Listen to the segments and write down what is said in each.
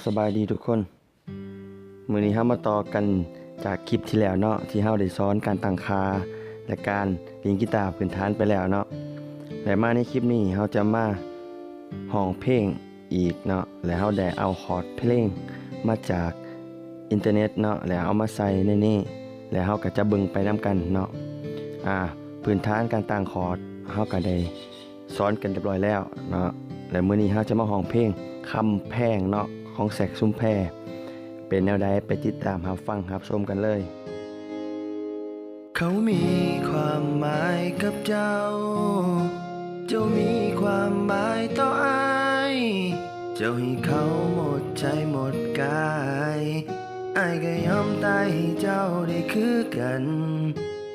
สบายดีทุกคนมื้อนี้เฮามาต่อกันจากคลิปที่แล้วเนาะที่เฮาได้สอนการตั้งค่าและการเล่นกีตาร์พื้นฐานไปแล้วเนาะและมาในคลิปนี้เฮาจะมาร้องเพลงอีกเนาะและเฮาได้เอาคอร์ดเพลงมาจากอินเทอร์เน็ตเนาะแล้วเอามาใส่ในนี้แล้วเฮาก็จะเบิ่งไปนํกันเนาะพื้นฐานการตั้งคอร์ดเฮาก็ได้สอนกันเรียบร้อยแล้วเนาะและมื้อนี้เฮาจะมาร้องเพลงคำแพงเนาะของแซกซุมแพเป็นแนวใดไปติดตามรับฟังรับชมกันเลยเขามีความหมายกับเจ้ามีความหมายต่ออ้ายเจ้าให้เขาหมดใจหมดกายอ้ายก็ยอมตายให้เจ้าได้คือกัน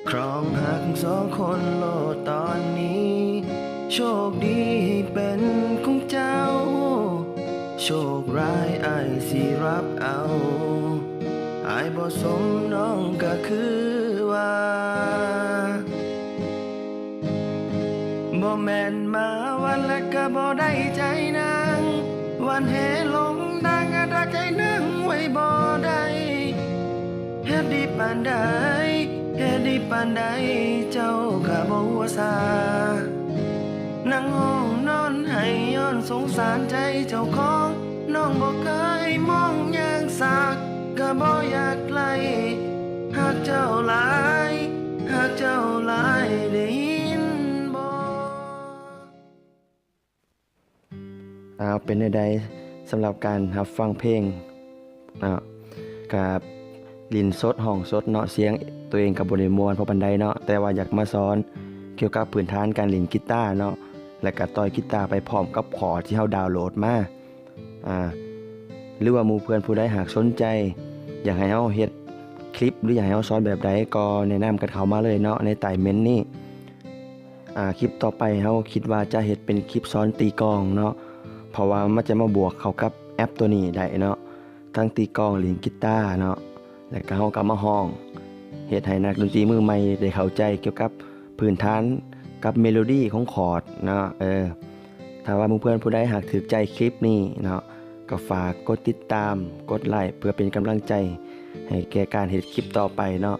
ครองหักสองคนโลดตอนนี้โชคดีให้เป็นของเจ้าโชคร้ายอ้ายสิรับเอาอ้ายบ่สมน้องก็คือว่าบ่แม่นมาวันละก็บ่ได้ใจนางวันแห่ลงดังรักใจนึงไว้บ่ได้เฮ็ดดีปานใดเจ้าก็บ่หัวซานั่งห้องนอนให้ย้อนสงสารใจเจ้าของน้องบ่เคยมองอย่างสักก็บ่อยากไกลหากเจ้าหลายได้ยินบ่เป็นใดสำหรับการรับฟังเพลงกับลินสดห้องสดเนาะเสียงตัวเองกับบ่ได้ม่วนเพราะปานใดเนาะแต่ว่าอยากมาสอนเกี่ยวกับพื้นฐานการเล่นกีตาร์เนาะและก็ต่อยกีตาร์ไปพร้อมกับคอร์ดที่เฮาดาวน์โหลดมาหรือว่าหมู่เพื่อนผู้ใดหากสนใจอยากให้เฮาเฮ็ดคลิปหรืออยากให้เฮาสอนแบบใดก็แนะนำกันเข้ามาเลยเนาะในใต้เมนต์นี้คลิปต่อไปเฮาคิดว่าจะเฮ็ดเป็นคลิปสอนตีกลองเนาะเพราะว่ามันจะมาบวกเข้ากับแอปตัวนี้ได้เนาะทั้งตีกลองเล่นกีตาร์เนาะแล้วก็เฮาก็มาร้องเฮ็ดให้นักดนตรีมือใหม่ได้เข้าใจเกี่ยวกับพื้นฐานกับเมโลดี้ของคอร์ดเนาะถ้าว่าเพื่อนผู้ใดหากถูกใจคลิปนี้เนาะก็ฝากกดติดตามกดไลค์เพื่อเป็นกำลังใจให้แก่การเฮ็ดคลิปต่อไปเนาะ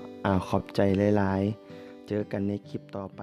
ขอบใจหลายๆเจอกันในคลิปต่อไป